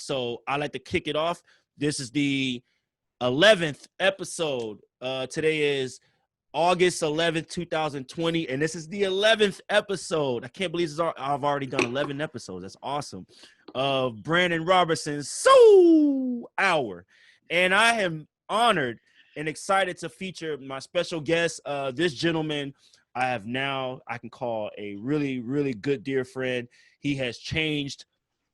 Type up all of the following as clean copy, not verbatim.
So I like to kick it off. This is the 11th episode. Today is August 11th, 2020, and this is the 11th episode. I can't believe I've already done 11 episodes. That's awesome. Of Brandon Robertson Soul Hour. And I am honored and excited to feature my special guest, this gentleman I can call a really, really good dear friend. He has changed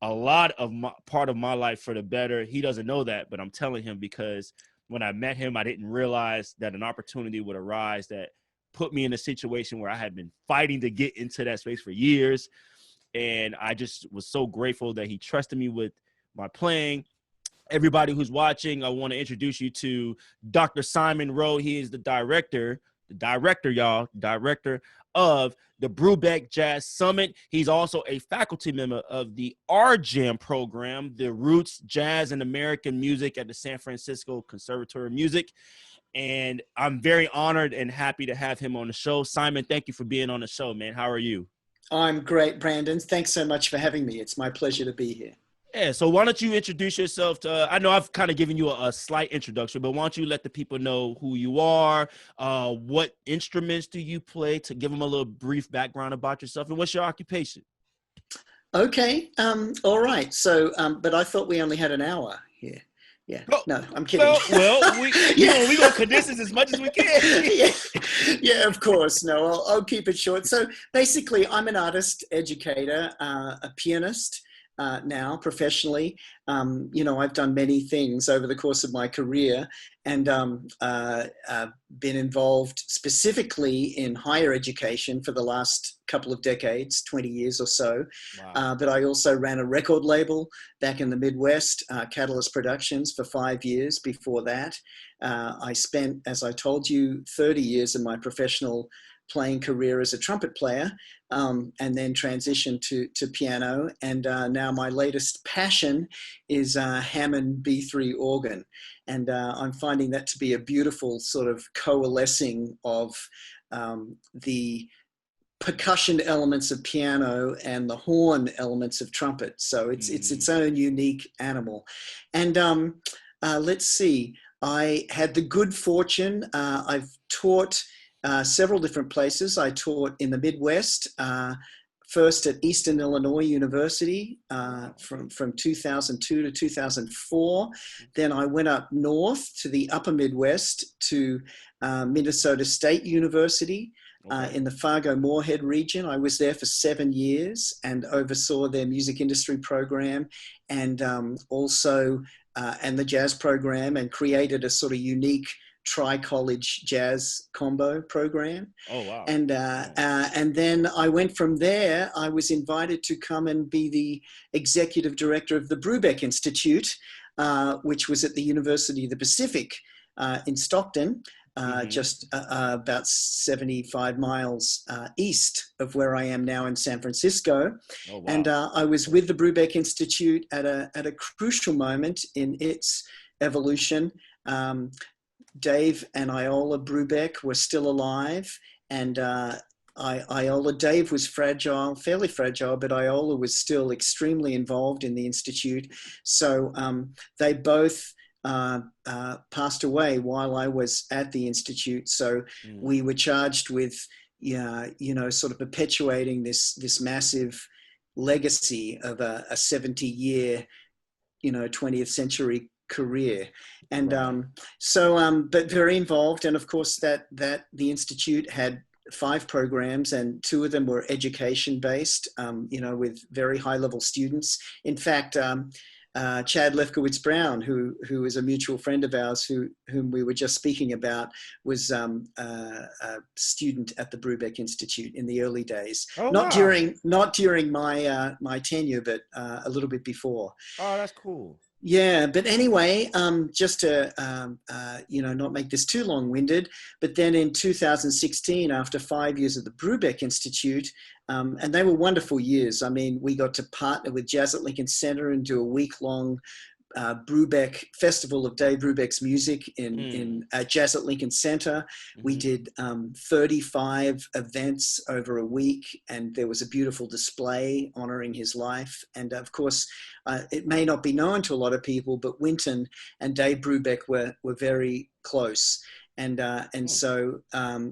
a lot of part of my life for the better. He doesn't know that, but I'm telling him because when I met him, I didn't realize that an opportunity would arise that put me in a situation where I had been fighting to get into that space for years. And I just was so grateful that he trusted me with my playing. Everybody who's watching, I want to introduce you to Dr. Simon Rowe. He is the director of the Brubeck Jazz Summit. He's also a faculty member of the RJAM program, the Roots Jazz and American Music at the San Francisco Conservatory of Music. And I'm very honored and happy to have him on the show. Simon, thank you for being on the show, man. How are you? I'm great, Brandon. Thanks so much for having me. It's my pleasure to be here. Yeah, so why don't you introduce yourself to, I know I've kind of given you a slight introduction, but why don't you let the people know who you are, what instruments do you play, to give them a little brief background about yourself, and what's your occupation? Okay, all right. So, but I thought we only had an hour here. Yeah, no, I'm kidding. Well, we're going to condense this as much as we can. yeah, of course. No, I'll keep it short. So basically, I'm an artist, educator, a pianist. Now professionally, I've done many things over the course of my career, and been involved specifically in higher education for the last couple of decades, 20 years or so. Wow. But I also ran a record label back in the Midwest, Catalyst Productions, for 5 years before that. I spent, as I told you, 30 years of my professional playing career as a trumpet player, and then transitioned to piano. And now my latest passion is Hammond B3 organ. And I'm finding that to be a beautiful sort of coalescing of the percussion elements of piano and the horn elements of trumpet. So it's its own unique animal. And let's see, I had the good fortune, I've taught several different places. I taught in the Midwest, first at Eastern Illinois University from 2002 to 2004. Then I went up north to the upper Midwest to Minnesota State University in the Fargo-Moorhead region. I was there for 7 years and oversaw their music industry program and also and the jazz program, and created a sort of unique tri-college jazz combo program. Oh, wow. And then I went from there. I was invited to come and be the executive director of the Brubeck Institute, which was at the University of the Pacific in Stockton, just about 75 miles east of where I am now in San Francisco. Oh, wow. And I was with the Brubeck Institute at a crucial moment in its evolution. Dave and Iola Brubeck were still alive, and Dave was fairly fragile, but Iola was still extremely involved in the Institute. So they both passed away while I was at the Institute. So we were charged with, sort of perpetuating this massive legacy of a 70-year, 20th century career. And but very involved. And of course that the Institute had 5 programs, and 2 of them were education based, with very high level students. In fact, Chad Lefkowitz Brown, who is a mutual friend of ours, whom we were just speaking about, was a student at the Brubeck Institute in the early days. Oh, not during my tenure, but a little bit before. Oh, that's cool. Yeah, but anyway, just to, not make this too long-winded, but then in 2016, after 5 years at the Brubeck Institute, and they were wonderful years. I mean, we got to partner with Jazz at Lincoln Center and do a week-long Brubeck Festival of Dave Brubeck's music in Jazz at Lincoln Center. We did 35 events over a week, and there was a beautiful display honoring his life. And of course, it may not be known to a lot of people, but Wynton and Dave Brubeck were very close. And so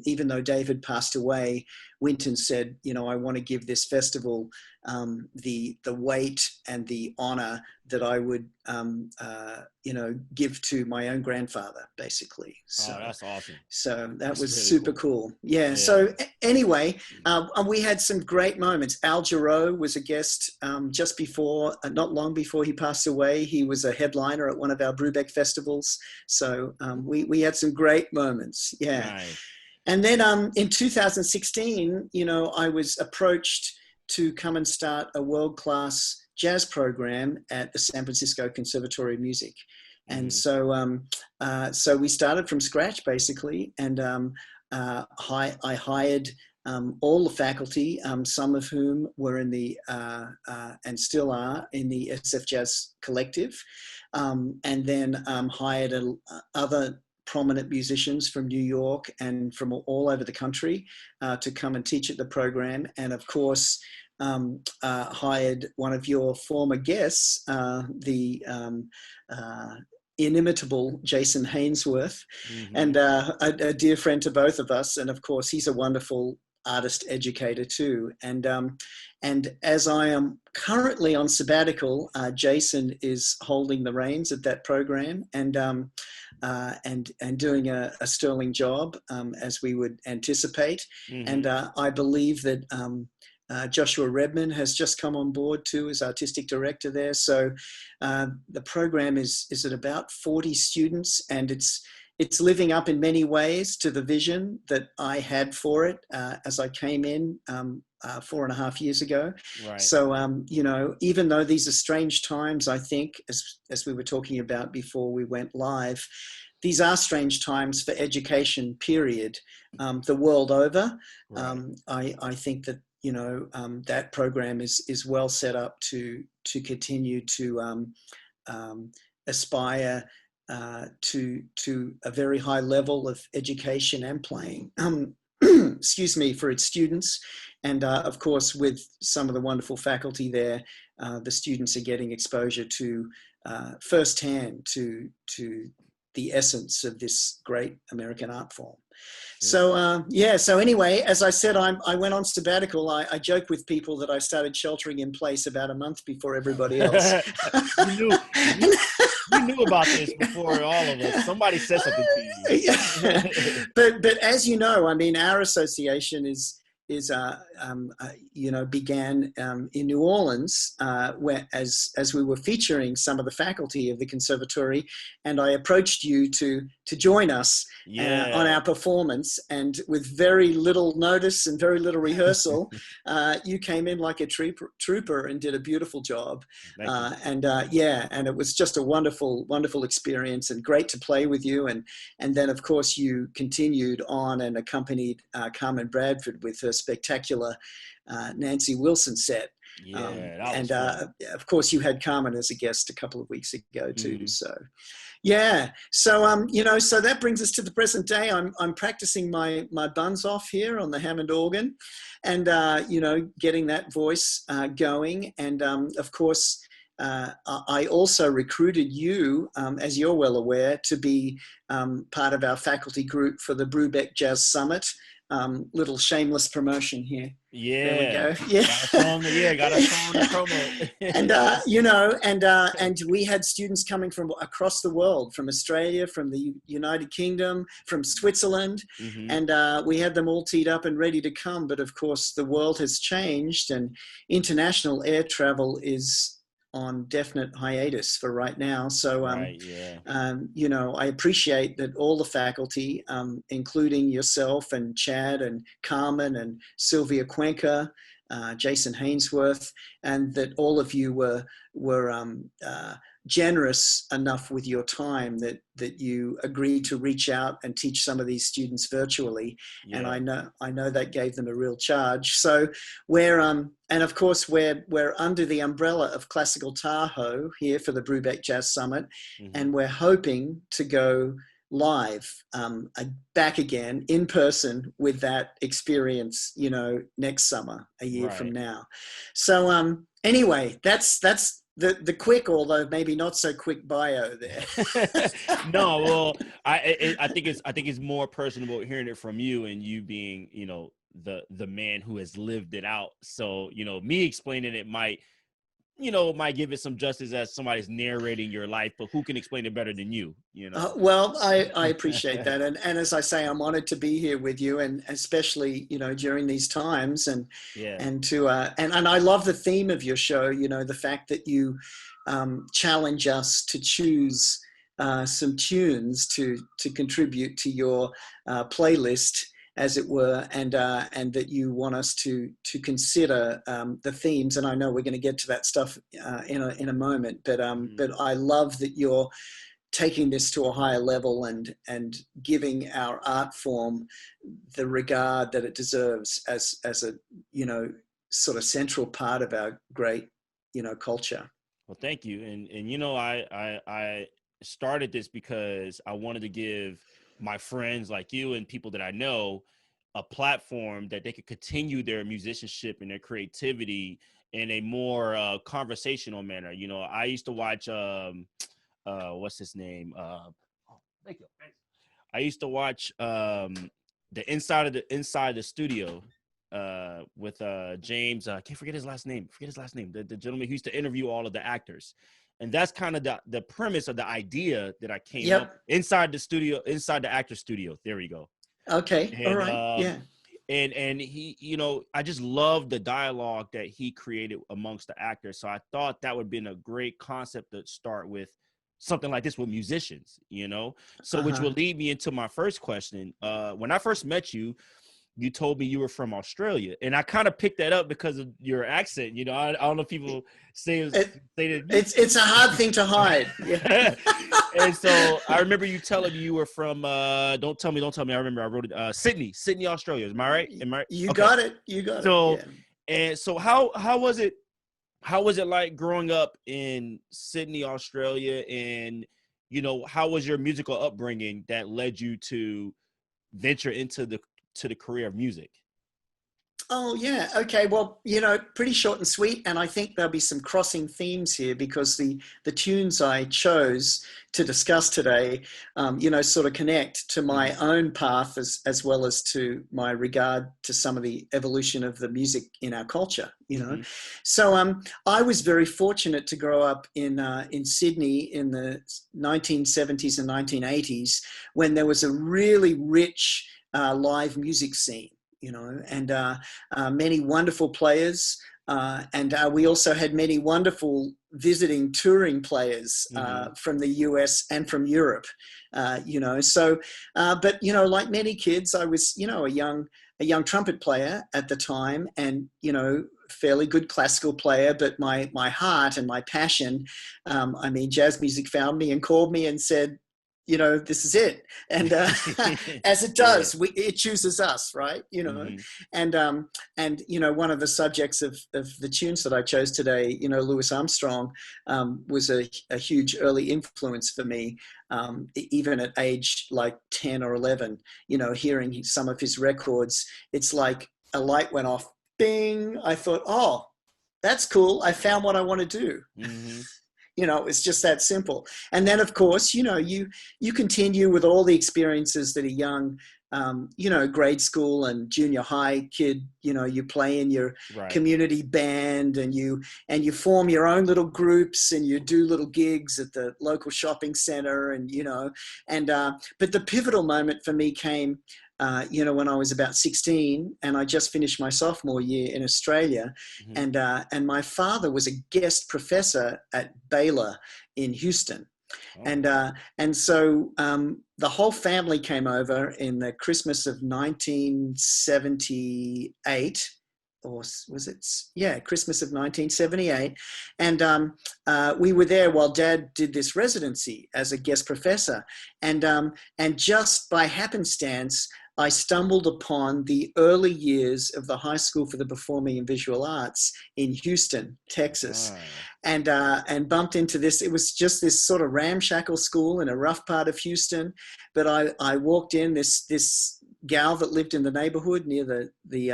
even though David passed away, Wynton said, you know, I want to give this festival the weight and the honor that I would, you know, give to my own grandfather, basically. So, that's awesome. So that's was really super cool. Yeah. So anyway, we had some great moments. Al Jarreau was a guest just before, not long before he passed away. He was a headliner at one of our Brubeck festivals. So we had some great moments. Yeah. Nice. And then in 2016, you know, I was approached to come and start a world-class jazz program at the San Francisco Conservatory of Music. And so we started from scratch, basically, and I hired all the faculty, some of whom were in the, and still are, in the SF Jazz Collective, and then hired other prominent musicians from New York and from all over the country to come and teach at the program. And of course, hired one of your former guests, the inimitable Jason Hainsworth, and a dear friend to both of us. And of course, he's a wonderful artist educator too. And as I am currently on sabbatical, Jason is holding the reins at that program and doing a sterling job, as we would anticipate. And I believe that Joshua Redman has just come on board too as artistic director there. So the program is at about 40 students, and it's living up in many ways to the vision that I had for it as I came in 4.5 years ago. Right. So, you know, even though these are strange times, I think, as we were talking about before we went live, these are strange times for education, period, the world over. Right. I think that, you know, that program is well set up to continue to aspire to a very high level of education and playing, excuse me, for its students. And of course, with some of the wonderful faculty there, the students are getting exposure to firsthand to the essence of this great American art form. So so anyway, as I said, I went on sabbatical. I joke with people that I started sheltering in place about a month before everybody else. you knew about this before all of us. Somebody said something to you. But as you know, I mean, our association you know, began in New Orleans, where as we were featuring some of the faculty of the conservatory, and I approached you to join us on our performance, and with very little notice and very little rehearsal, you came in like a trooper and did a beautiful job. And it was just a wonderful experience, and great to play with you. And then of course you continued on and accompanied Carmen Bradford with her spectacular Nancy Wilson set. And of course you had Carmen as a guest a couple of weeks ago too. So yeah, so you know, so that brings us to the present day. I'm practicing my buns off here on the Hammond organ, and you know, getting that voice going. And of course I also recruited you, as you're well aware, to be part of our faculty group for the Brubeck Jazz Summit. Little shameless promotion here. Yeah. There we go. Yeah. Gotta show them the promo. And you know, and we had students coming from across the world, from Australia, from the United Kingdom, from Switzerland, and we had them all teed up and ready to come. But of course, the world has changed, and international air travel is on definite hiatus for right now. So, you know, I appreciate that all the faculty, including yourself and Chad and Carmen and Sylvia Cuenca, Jason Hainsworth, and that all of you were generous enough with your time that you agreed to reach out and teach some of these students virtually. Yeah. And I know that gave them a real charge. So we're and of course we're under the umbrella of Classical Tahoe here for the Brubeck Jazz Summit, and we're hoping to go live back again in person with that experience, next summer, a year from now. So anyway, that's the quick, although maybe not so quick bio there. No, well, I think it's more personable hearing it from you, and you being, the man who has lived it out. So, me explaining it might give it some justice as somebody's narrating your life, but who can explain it better than you? Well, I appreciate that. And as I say, I'm honored to be here with you, and especially, during these times, and I love the theme of your show, the fact that you challenge us to choose some tunes to contribute to your playlist, as it were, and that you want us to consider the themes. And I know we're going to get to that stuff in a moment, but I love that you're taking this to a higher level and giving our art form the regard that it deserves as a sort of central part of our great culture. Well, thank you. And I started this because I wanted to give my friends like you and people that I know a platform that they could continue their musicianship and their creativity in a more conversational manner. I used to watch what's his name? Thank you. I used to watch the Inside the Studio with James. I can't forget his last name. The gentleman who used to interview all of the actors. And that's kind of the premise of the idea that I came up inside the actor studio. There we go. Okay. And, all right. Yeah. And he, I just love the dialogue that he created amongst the actors. So I thought that would have been a great concept to start with something like this with musicians, So which will lead me into my first question. When I first met you, you told me you were from Australia, and I kind of picked that up because of your accent. I don't know if people say that. It's a hard thing to hide. Yeah. And so I remember you telling me you were from. Don't tell me. I remember I wrote it. Sydney, Australia. Am I right? You got it. So, yeah. And so how was it? How was it like growing up in Sydney, Australia, and how was your musical upbringing that led you to venture into the career of music? Oh, yeah. Okay. Well, pretty short and sweet. And I think there'll be some crossing themes here because the tunes I chose to discuss today, sort of connect to my own path as well as to my regard to some of the evolution of the music in our culture, So I was very fortunate to grow up in Sydney in the 1970s and 1980s when there was a really rich live music scene. And many wonderful players. And we also had many wonderful visiting touring players from the US and from Europe, So, but, like many kids, I was, a young trumpet player at the time and, fairly good classical player, but my heart and my passion, jazz music found me and called me and said, this is it. And as it does, it chooses us, right? And one of the subjects of the tunes that I chose today, Louis Armstrong, was a huge early influence for me, even at age like 10 or 11, hearing some of his records, it's like a light went off, bing. I thought, oh, that's cool. I found what I want to do. It's just that simple. And then, of course, you continue with all the experiences that a young, grade school and junior high kid, you play in your community band and you form your own little groups and you do little gigs at the local shopping center and, but the pivotal moment for me came when I was about 16 and I just finished my sophomore year in Australia, and my father was a guest professor at Baylor in Houston. Oh. And so the whole family came over in the Christmas of 1978 or was it? Yeah, Christmas of 1978. And we were there while Dad did this residency as a guest professor. And just by happenstance, I stumbled upon the early years of the High School for the Performing and Visual Arts in Houston, Texas, and bumped into this. It was just this sort of ramshackle school in a rough part of Houston, but I walked in. This gal that lived in the neighborhood near the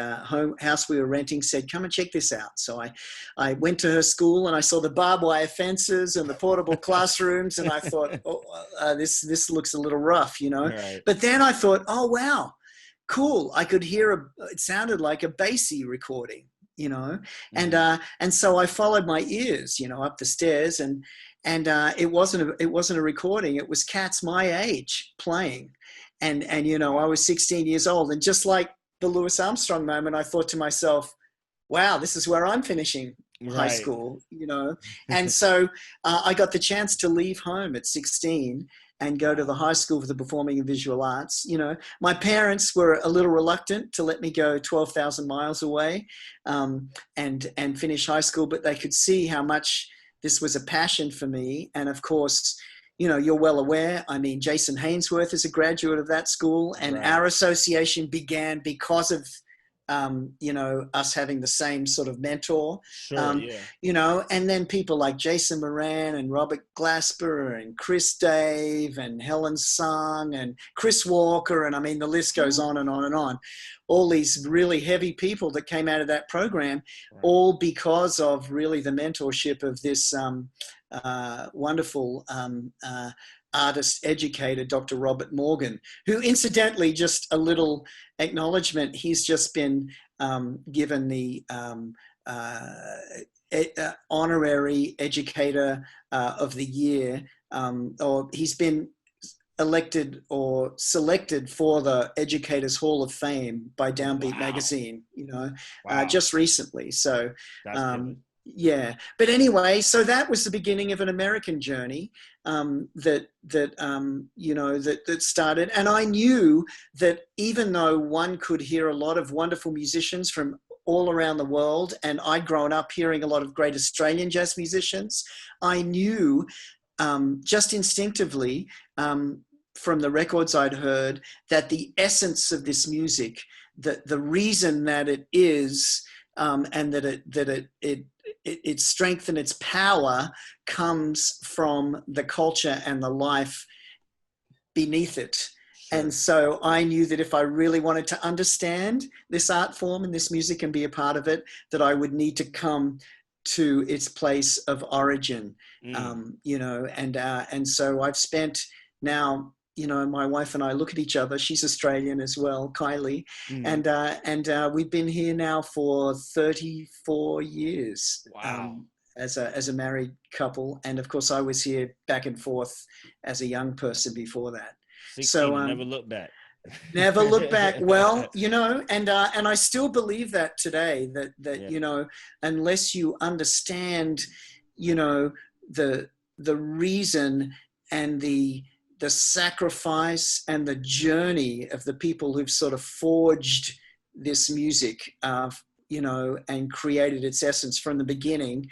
house we were renting said, "Come and check this out." So I went to her school and I saw the barbed wire fences and the portable classrooms, and I thought, this looks a little rough, you know. Right. But then I thought, oh wow, cool! I could hear it sounded like a bassy recording, you know. And so I followed my ears, you know, up the stairs, and it wasn't a recording. It was cats my age playing. And you know, I was 16 years old, and just like the Louis Armstrong moment, I thought to myself, wow, this is where I'm finishing high school, you know. And so I got the chance to leave home at 16 and go to the High School for the Performing and Visual Arts. You know, my parents were a little reluctant to let me go 12,000 miles away and finish high school, but they could see how much this was a passion for me. And of course, you know, you're well aware, I mean, Jason Hainsworth is a graduate of that school, and our association began because of, you know, us having the same sort of mentor, you know, and then people like Jason Moran and Robert Glasper and Chris Dave and Helen Sung and Chris Walker. And I mean, the list goes on and on and on. All these really heavy people that came out of that program, all because of really the mentorship of this wonderful artist educator, Dr. Robert Morgan, who incidentally, just a little acknowledgement, he's just been given the honorary educator of the year, or he's been elected or selected for the Educators Hall of Fame by Downbeat magazine, you know, just recently. So, yeah, but anyway, so that was the beginning of an American journey that started. And I knew that even though one could hear a lot of wonderful musicians from all around the world, and I'd grown up hearing a lot of great Australian jazz musicians, I knew just instinctively from the records I'd heard that the essence of this music, the reason that it is, and that its strength and its power comes from the culture and the life beneath it. And so I knew that if I really wanted to understand this art form and this music and be a part of it, that I would need to come to its place of origin, you know, and so I've spent now, you know, my wife and I look at each other. She's Australian as well, Kylie, and we've been here now for 34 years as a married couple. And of course, I was here back and forth as a young person before that. 16, so never look back. Never look back. Well, you know, and I still believe that today, that you know, unless you understand, you know, the reason and the sacrifice and the journey of the people who've sort of forged this music, you know, and created its essence from the beginning,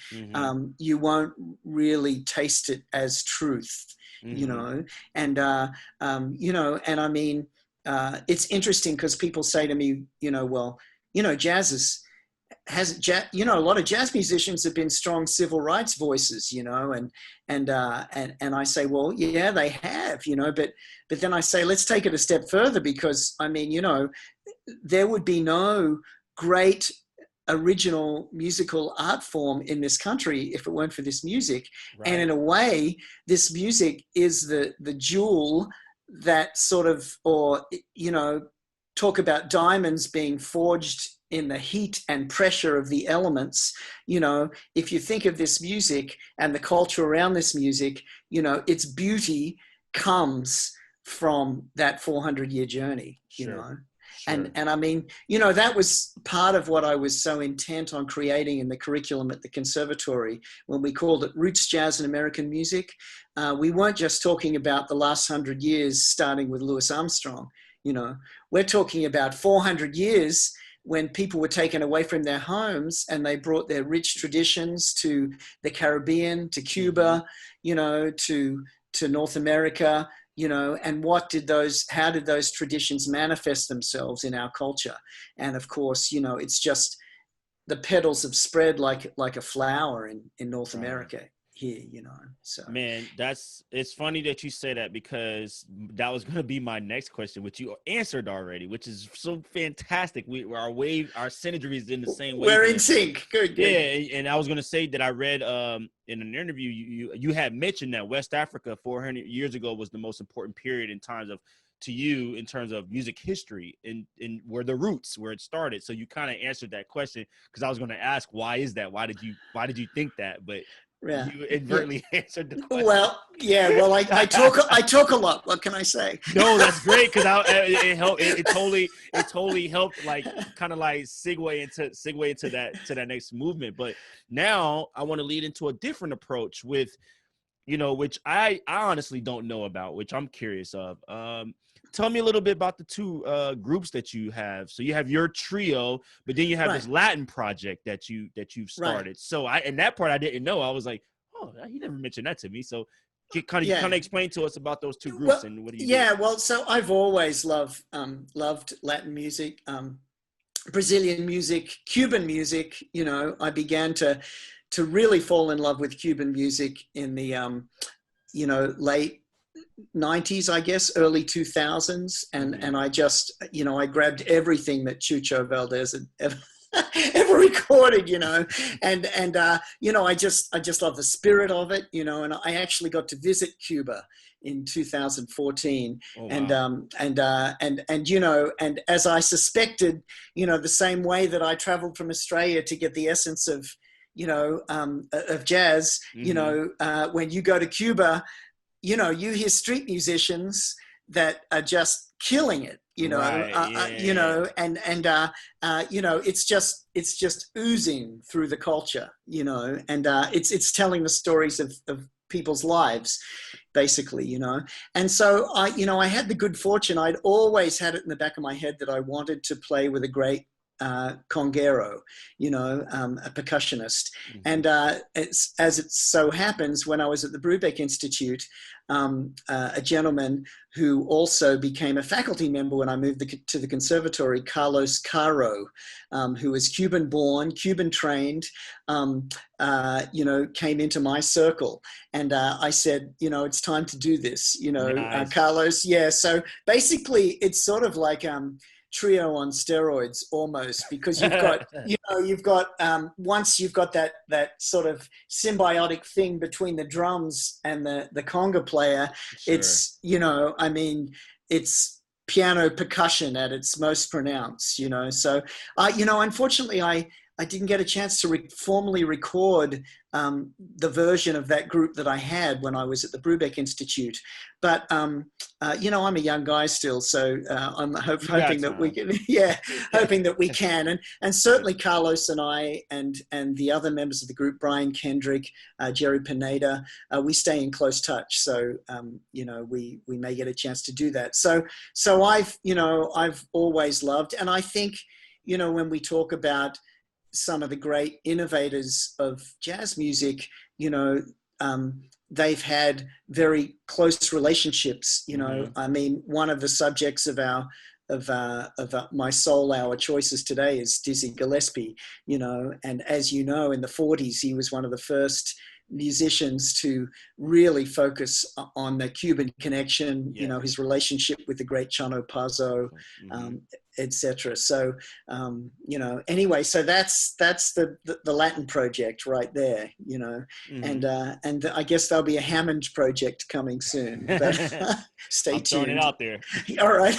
you won't really taste it as truth, you know, and you know, and I mean, it's interesting because people say to me, you know, well, you know, you know, a lot of jazz musicians have been strong civil rights voices, you know, and I say, well, yeah, they have, you know, but then I say, let's take it a step further, because I mean, you know, there would be no great original musical art form in this country if it weren't for this music. And in a way, this music is the jewel that sort of, or, you know, talk about diamonds being forged in the heat and pressure of the elements. You know, if you think of this music and the culture around this music, you know, its beauty comes from that 400-year journey, you know. And I mean, you know, that was part of what I was so intent on creating in the curriculum at the conservatory when we called it Roots Jazz and American Music. We weren't just talking about the last 100 years, starting with Louis Armstrong. You know, we're talking about 400 years when people were taken away from their homes and they brought their rich traditions to the Caribbean, to Cuba, you know, to North America, you know, and how did those traditions manifest themselves in our culture? And of course, you know, it's just the petals have spread like a flower in North America here, you know. So man, it's funny that you say that, because that was going to be my next question, which you answered already, which is so fantastic. Our synergy is in the same way. We're in sync. Good. Yeah, and I was going to say that I read in an interview you had mentioned that West Africa 400 years ago was the most important period in terms of music history and where the roots, where it started. So you kind of answered that question, because I was going to ask, why is that? Why did you think that? But you inadvertently answered the question. Well, yeah. Well, I talk a lot. What can I say? No, that's great, because it helped. It totally helped, like kind of like segue into that next movement. But now I want to lead into a different approach with, you know, which I honestly don't know about, which I'm curious of. Tell me a little bit about the two groups that you have. So you have your trio, but then you have this Latin project that you've started. Right. So and that part I didn't know. I was like, oh, he never mentioned that to me. So kind of explain to us about those two groups, and what do you do? Yeah, well, so I've always loved Latin music, Brazilian music, Cuban music. You know, I began to really fall in love with Cuban music in the you know, late 90s, I guess, early 2000s. And I just, you know, I grabbed everything that Chucho Valdez had ever recorded, you know, and you know, I just love the spirit of it, you know, and I actually got to visit Cuba in 2014. Oh, wow. And you know, and as I suspected, you know, the same way that I traveled from Australia to get the essence of, you know, of jazz, you know, when you go to Cuba, you know, you hear street musicians that are just killing it, you know, you know, and you know, it's just oozing through the culture, you know, and it's telling the stories of people's lives, basically, you know. And so you know, I had the good fortune, I'd always had it in the back of my head that I wanted to play with a great conguero, you know, a percussionist. And as it so happens, when I was at the Brubeck Institute, a gentleman who also became a faculty member when I moved to the conservatory, Carlos Caro, who was Cuban born, Cuban trained, you know, came into my circle. And I said, you know, it's time to do this, you know. Nice. Carlos. Yeah. So basically it's sort of like trio on steroids almost, because you've got, you know, you've got, once you've got that sort of symbiotic thing between the drums and the conga player, sure. It's, you know, I mean, it's piano percussion at its most pronounced, you know. So, you know, unfortunately I didn't get a chance to formally record the version of that group that I had when I was at the Brubeck Institute. But, you know, I'm a young guy still, so I'm hoping that we can, hoping that we can. And certainly Carlos and I and the other members of the group, Brian Kendrick, Jerry Pineda, we stay in close touch. So, you know, we may get a chance to do that. So I've, you know, I've always loved, and I think, you know, when we talk about some of the great innovators of jazz music, you know, they've had very close relationships, you know. I mean, one of the subjects of my Soul Hour choices today is Dizzy Gillespie, you know, and as you know, in the 40s, he was one of the first musicians to really focus on the Cuban connection, you know, his relationship with the great Chano Pazo, etc. So, you know, anyway, so that's the Latin project right there, you know, and I guess there'll be a Hammond project coming soon, but stay tuned. Throwing it out there. All right.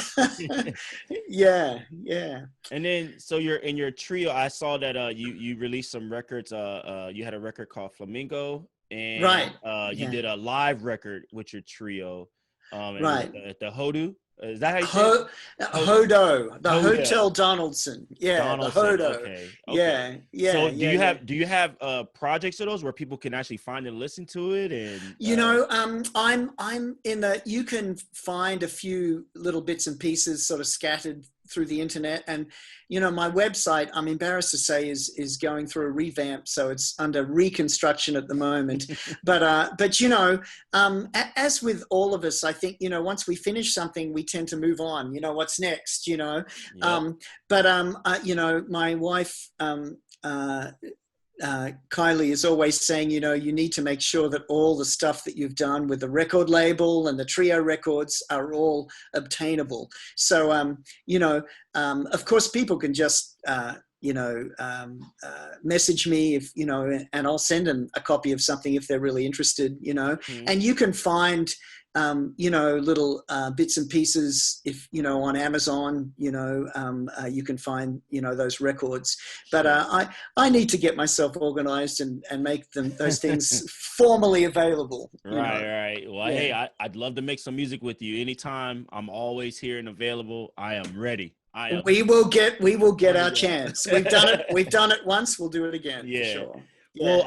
Yeah. And then, so you're in your trio. I saw that you released some records. You had a record called Flamingo, and you did a live record with your trio. Right. The Hodu. Is that how you say it? Hodo, the Hotel Donaldson. Yeah, Donaldson. The Hodo. Okay. Yeah. So do you have projects of those where people can actually find and listen to it? And you know, I'm in the. You can find a few little bits and pieces sort of scattered through the internet. And, you know, my website, I'm embarrassed to say, is going through a revamp. So it's under reconstruction at the moment. But you know, as with all of us, I think, you know, once we finish something, we tend to move on. You know, what's next, you know? Yep. You know, my wife, Kylie is always saying, you know, you need to make sure that all the stuff that you've done with the record label and the trio records are all obtainable. So, you know, of course, people can just, you know, message me if, you know, and I'll send them a copy of something if they're really interested, you know, and you can find, you know, little bits and pieces, if, you know, on Amazon, you know, you can find, you know, those records. But I need to get myself organized and make those things formally available. Right. Well, yeah. Hey, I'd love to make some music with you anytime. I'm always here and available. I am ready. We will get our chance. We've done it once. We'll do it again. Yeah. For sure. Yeah, well,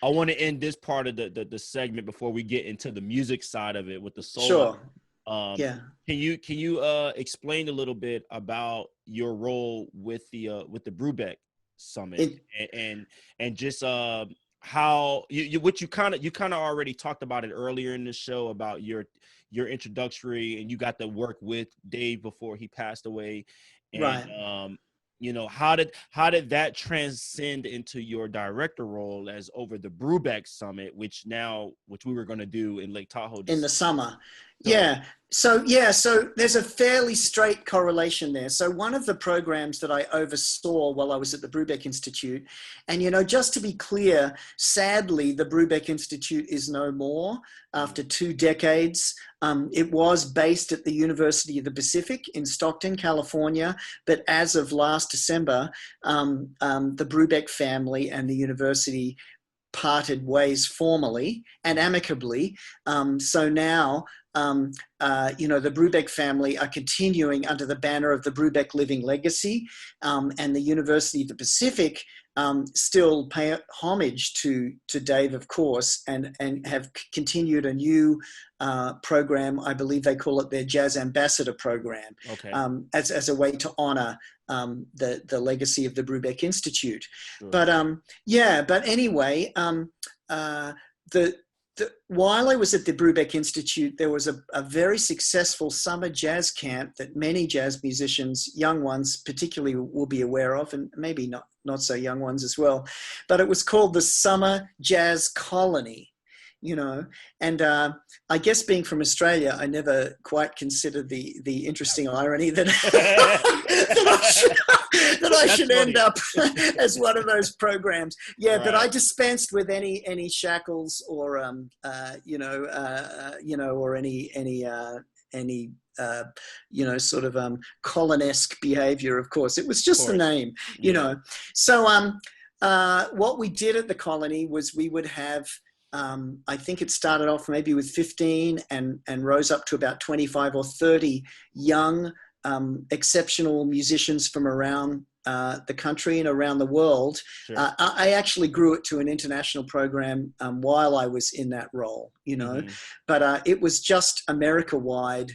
I want to end this part of the segment before we get into the music side of it with the soul. Sure. Can you explain a little bit about your role with the Brubeck Summit and just how what you kind of already talked about it earlier in the show about your introductory, and you got to work with Dave before he passed away, and, right. You know, how did that transcend into your director role as over the Brubeck Summit, which we were going to do in Lake Tahoe in the summer? So there's a fairly straight correlation there. So one of the programs that I oversaw while I was at the Brubeck Institute, and, you know, just to be clear, sadly, the Brubeck Institute is no more after 2 decades. It was based at the University of the Pacific in Stockton, California, but as of last December, the Brubeck family and the university parted ways formally and amicably. So now, you know, the Brubeck family are continuing under the banner of the Brubeck Living Legacy, and the University of the Pacific still pay homage to Dave, of course, and have continued a new program. I believe they call it their Jazz Ambassador program, as a way to honor the legacy of the Brubeck Institute. Sure. But anyway, while I was at the Brubeck Institute, there was a very successful summer jazz camp that many jazz musicians, young ones particularly, will be aware of, and maybe not so young ones as well. But it was called the Summer Jazz Colony, you know. And I guess being from Australia, I never quite considered the interesting irony that I should end up as one of those programs. Yeah, right. But I dispensed with any shackles or you know, or any you know, sort of colonesque behavior. Of course, it was just the name, you know. So what we did at the colony was we would have, I think it started off maybe with 15 and rose up to about 25 or 30 young, exceptional musicians from around the country and around the world. Sure. I actually grew it to an international program while I was in that role, you know, but it was just America-wide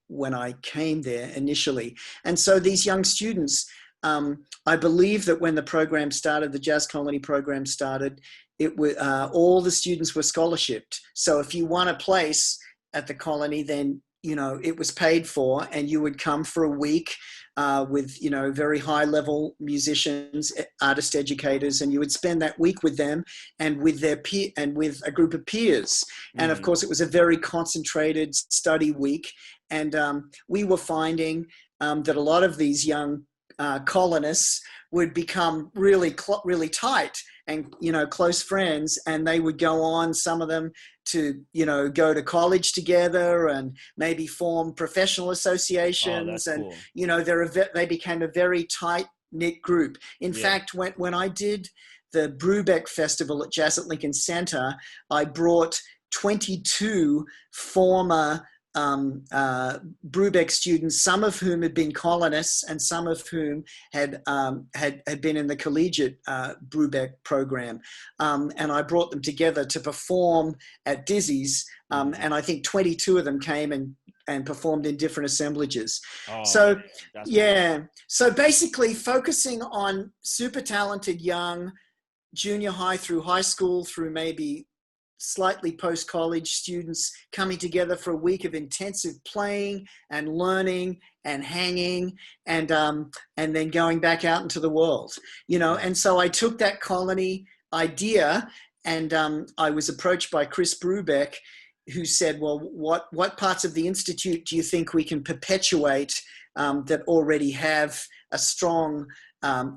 when I came there initially. And so these young students, I believe that when the program started, the Jazz Colony program started, it was all the students were scholarshiped. So if you won a place at the colony, then, you know, it was paid for, and you would come for a week with, you know, very high level musicians, artist educators, and you would spend that week with them and with their and with a group of peers. And of course, it was a very concentrated study week. And we were finding that a lot of these young colonists would become really tight and, you know, close friends, and they would go on, some of them, to, you know, go to college together and maybe form professional associations. And cool. You know, they became a very tight-knit group. In fact, when I did the Brubeck Festival at Jazz at Lincoln Center, I brought 22 former Brubeck students, some of whom had been colonists and some of whom had been in the collegiate Brubeck program, and I brought them together to perform at Dizzy's, and I think 22 of them came and and performed in different assemblages. Oh, So, man, that's yeah. So basically focusing on super talented young junior high through high school through maybe slightly post-college students coming together for a week of intensive playing and learning and hanging and then going back out into the world, you know. And so I took that colony idea and I was approached by Chris Brubeck, who said, well, what parts of the Institute do you think we can perpetuate that already have a strong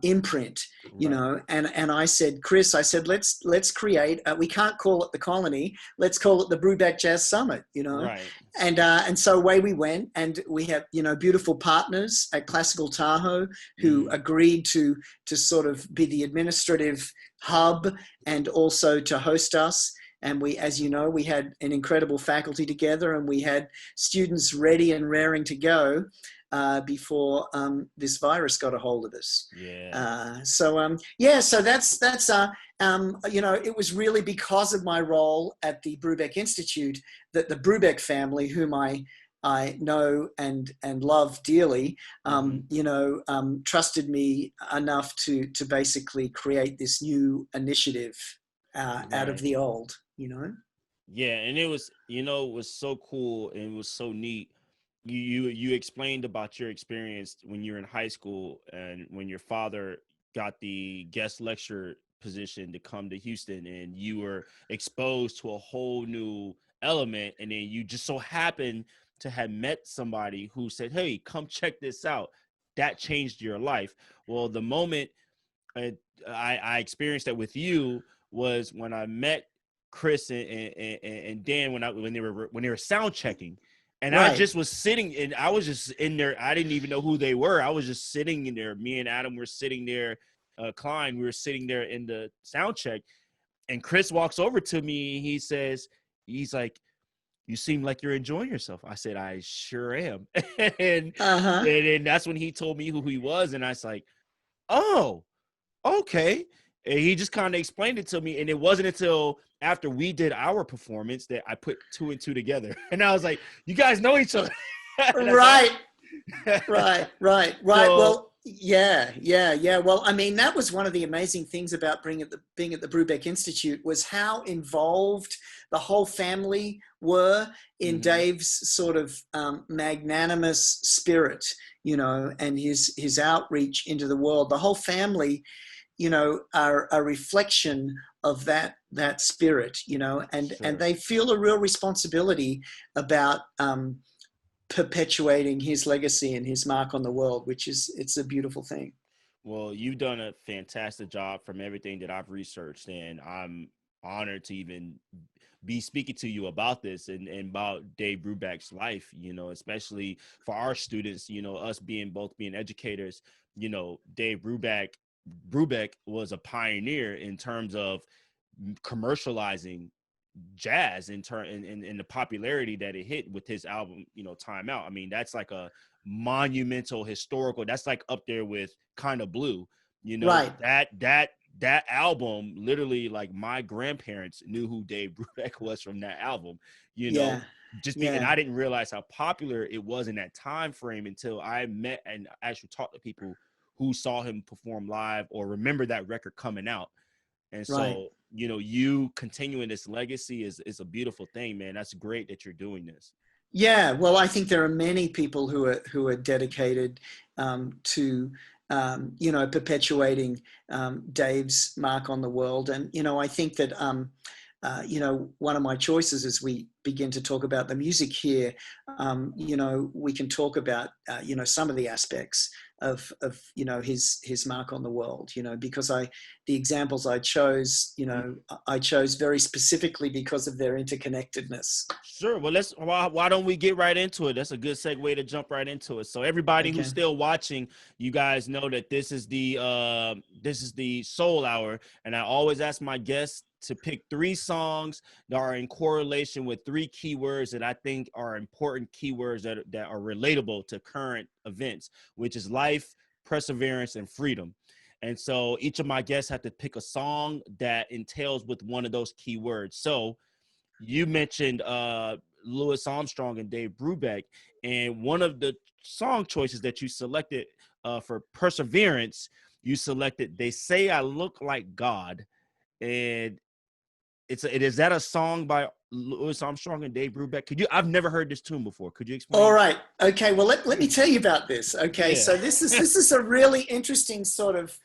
imprint, you know? And I said, Chris, I said, let's create, we can't call it the Colony, let's call it the Brubeck Jazz Summit, you know? Right. And so away we went, and we have, you know, beautiful partners at Classical Tahoe who agreed to sort of be the administrative hub and also to host us. And we, as you know, we had an incredible faculty together, and we had students ready and raring to go before this virus got a hold of us. Yeah. So that's you know, it was really because of my role at the Brubeck Institute that the Brubeck family, whom I know and love dearly, you know, trusted me enough to basically create this new initiative out of the old, you know? Yeah, and it was, you know, it was so cool and it was so neat. You explained about your experience when you were in high school and when your father got the guest lecturer position to come to Houston, and you were exposed to a whole new element, and then you just so happened to have met somebody who said, "Hey, come check this out." That changed your life. Well, the moment I experienced that with you was when I met Chris and Dan when they were sound checking, and I just was sitting and I was just in there. I didn't even know who they were. I was just sitting in there. Me and Adam were sitting there. Klein, we were sitting there in the sound check, and Chris walks over to me. He's like, "You seem like you're enjoying yourself." I said, "I sure am." and and that's when he told me who he was, and I was like, "Oh, okay." And he just kind of explained it to me, and it wasn't until after we did our performance that I put two and two together, and I was like, "You guys know each other." Right. Right. So, Well, yeah. Well, I mean, that was one of the amazing things about being at the Brubeck Institute was how involved the whole family were in Dave's sort of magnanimous spirit, you know, and his outreach into the world. The whole family, you know, are a reflection of that spirit, you know, and they feel a real responsibility about perpetuating his legacy and his mark on the world, which is, it's a beautiful thing. well, you've done a fantastic job from everything that I've researched, and I'm honored to even be speaking to you about this and about Dave Brubeck's life, you know, especially for our students, you know, us being educators, you know, Dave Brubeck was a pioneer in terms of commercializing jazz in the popularity that it hit with his album, you know, Time Out. I mean, that's like a monumental historical, that's like up there with Kind of Blue, you know, that album, literally, like, my grandparents knew who Dave Brubeck was from that album, you know, and I didn't realize how popular it was in that time frame until I met and actually talked to people who saw him perform live or remember that record coming out. And so, you know, you continuing this legacy is a beautiful thing, man. That's great that you're doing this. Yeah, well, I think there are many people who are dedicated to you know, perpetuating Dave's mark on the world, and you know, I think that you know, one of my choices as we begin to talk about the music here, you know, we can talk about you know, some of the aspects of you know, his mark on the world, you know, because the examples I chose, you know, I chose very specifically because of their interconnectedness. Sure. Well, why don't we get right into it? That's a good segue to jump right into it. So everybody who's still watching, you guys know that this is the Soul Hour, and I always ask my guests to pick 3 songs that are in correlation with 3 keywords that I think are important keywords that are relatable to current events, which is life, perseverance, and freedom. And so each of my guests have to pick a song that entails with one of those keywords. So you mentioned Louis Armstrong and Dave Brubeck, and one of the song choices that you selected for Perseverance, you selected "They Say I Look Like God," and is that a song by Louis Armstrong and Dave Brubeck? I've never heard this tune before. Could you explain? All right. Okay. Well, let me tell you about this. Okay. Yeah. So this is a really interesting sort of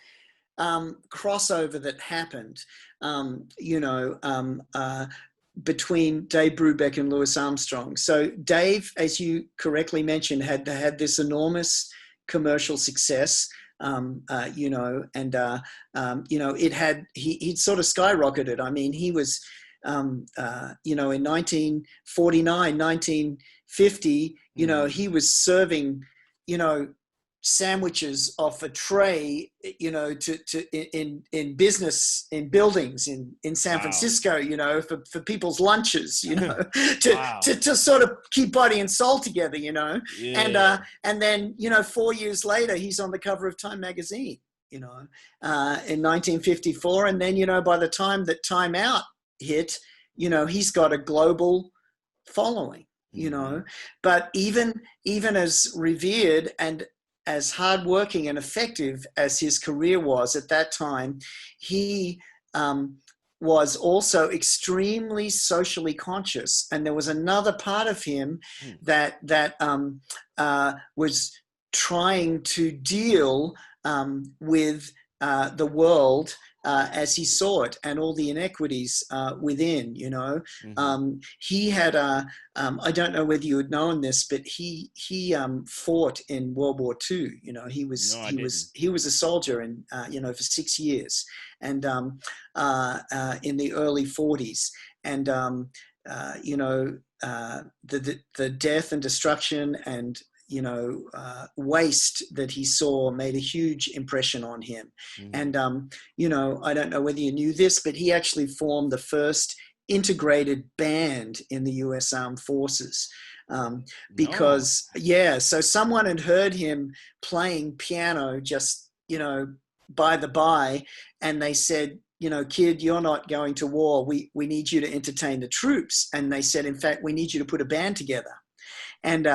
crossover that happened, between Dave Brubeck and Louis Armstrong. So Dave, as you correctly mentioned, had this enormous commercial success. He'd sort of skyrocketed. I mean, he was, in 1949, 1950, he was serving, sandwiches off a tray, in business, in buildings in San Francisco, for people's lunches, to sort of keep body and soul together, Yeah. and then 4 years later he's on the cover of Time magazine, in 1954, and then by the time that Time Out hit, he's got a global following, but even as revered and as hardworking and effective as his career was at that time, he was also extremely socially conscious. And there was another part of him that was trying to deal with the world as he saw it, and all the inequities within. He had I don't know whether you had known this, but he fought in World War II. He was a soldier in for 6 years, and in the early 40s, and the death and destruction and waste that he saw made a huge impression on him. And, I don't know whether you knew this, but he actually formed the first integrated band in the US Armed Forces. So someone had heard him playing piano just, by the by, and they said, kid, you're not going to war. We need you to entertain the troops. And they said, in fact, we need you to put a band together. And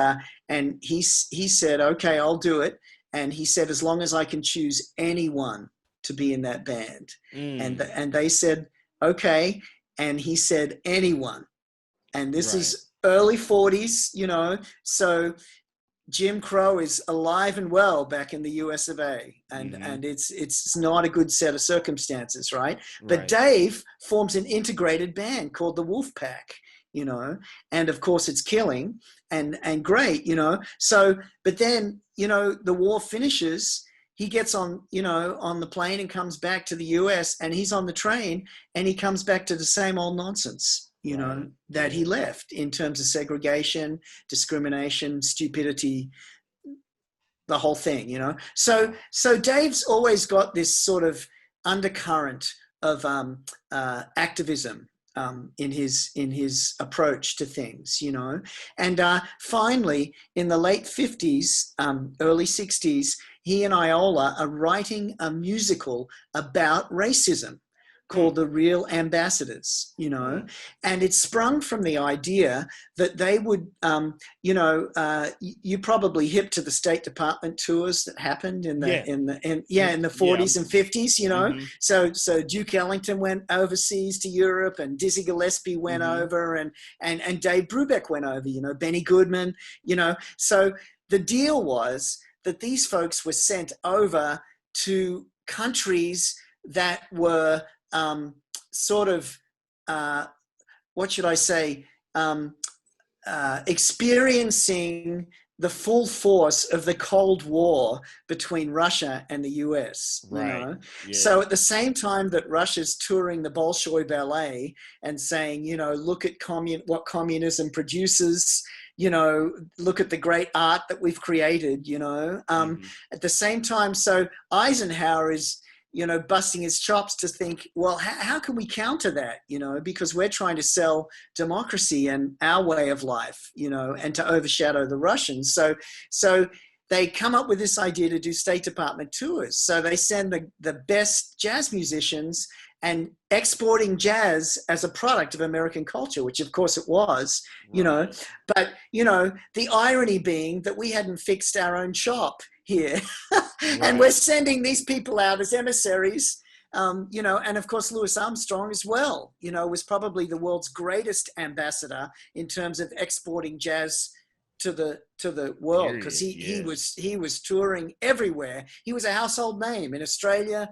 he said, okay, I'll do it. And he said, as long as I can choose anyone to be in that band. And they said, okay. And he said, anyone. And this is early 40s, so Jim Crow is alive and well back in the US of A. And it's not a good set of circumstances, right? But Dave forms an integrated band called the Wolf Pack. And of course it's killing and great, So, but then, the war finishes, he gets on the plane and comes back to the US, and he's on the train and he comes back to the same old nonsense, that he left in terms of segregation, stupidity, the whole thing, So Dave's always got this sort of undercurrent of activism in his approach to things, and finally in the late 50s, early 60s, he and Iola are writing a musical about racism called The Real Ambassadors, and it sprung from the idea that they would, you probably hip to the State Department tours that happened in the 40s and 50s, So Duke Ellington went overseas to Europe, and Dizzy Gillespie went over, and Dave Brubeck went over, Benny Goodman, So the deal was that these folks were sent over to countries that were experiencing the full force of the Cold War between Russia and the US. So at the same time that Russia's touring the Bolshoi Ballet and saying, look at what communism produces, look at the great art that we've created, at the same time. So Eisenhower is, busting his chops to think, well, how can we counter that, because we're trying to sell democracy and our way of life, and to overshadow the Russians. So they come up with this idea to do State Department tours. So they send the best jazz musicians and exporting jazz as a product of American culture, which of course it was, you know, but, you know, the irony being that we hadn't fixed our own shop here and we're sending these people out as emissaries, you know, and of course, Louis Armstrong as well, you know, was probably the world's greatest ambassador in terms of exporting jazz to the world, because he was touring everywhere. He was a household name in Australia,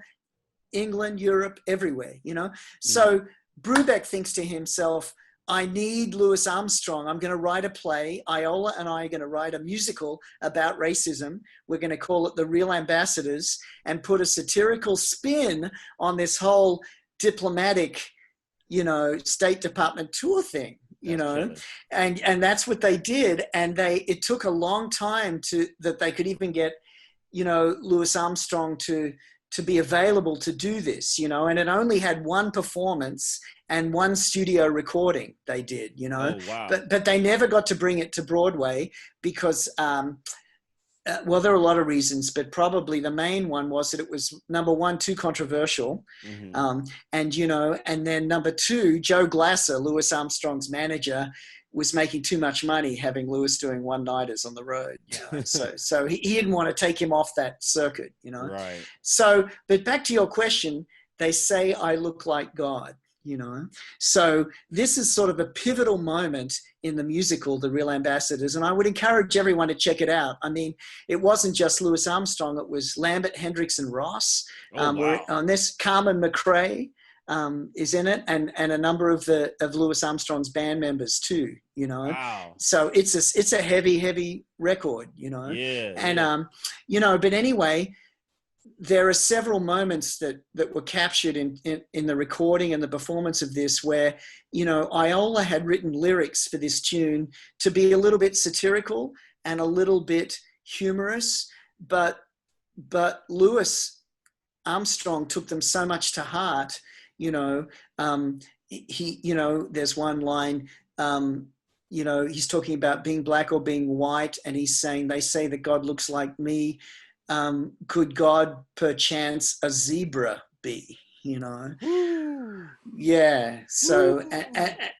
England, Europe, everywhere, you know. So Brubeck thinks to himself, I need Louis Armstrong. I'm going to write a play. Iola and I are going to write a musical about racism. We're going to call it The Real Ambassadors and put a satirical spin on this whole diplomatic, you know, State Department tour thing, you know, and that's what they did. And it took a long time that they could even get, you know, Louis Armstrong to be available to do this, you know, and it only had one performance and one studio recording they did, you know, but they never got to bring it to Broadway because, well, there are a lot of reasons, but probably the main one was that it was, number one, too controversial. And, you know, and then number two, Joe Glasser, Louis Armstrong's manager, was making too much money having Louis doing one-nighters on the road. You know? So he didn't want to take him off that circuit, you know? So, but back to your question, they say I look like God, you know? So this is sort of a pivotal moment in the musical, The Real Ambassadors, and I would encourage everyone to check it out. I mean, it wasn't just Louis Armstrong, it was Lambert, Hendricks, and Ross. On this, Carmen McRae is in it, and a number of Louis Armstrong's band members too, you know. So it's a heavy record, you know. And you know, but anyway, there are several moments that were captured in the recording and the performance of this where, you know, Iola had written lyrics for this tune to be a little bit satirical and a little bit humorous, but Louis Armstrong took them so much to heart. You know, you know, there's one line, you know, he's talking about being black or being white, and he's saying, they say that God looks like me. Could God perchance a zebra be, you know? Yeah. So,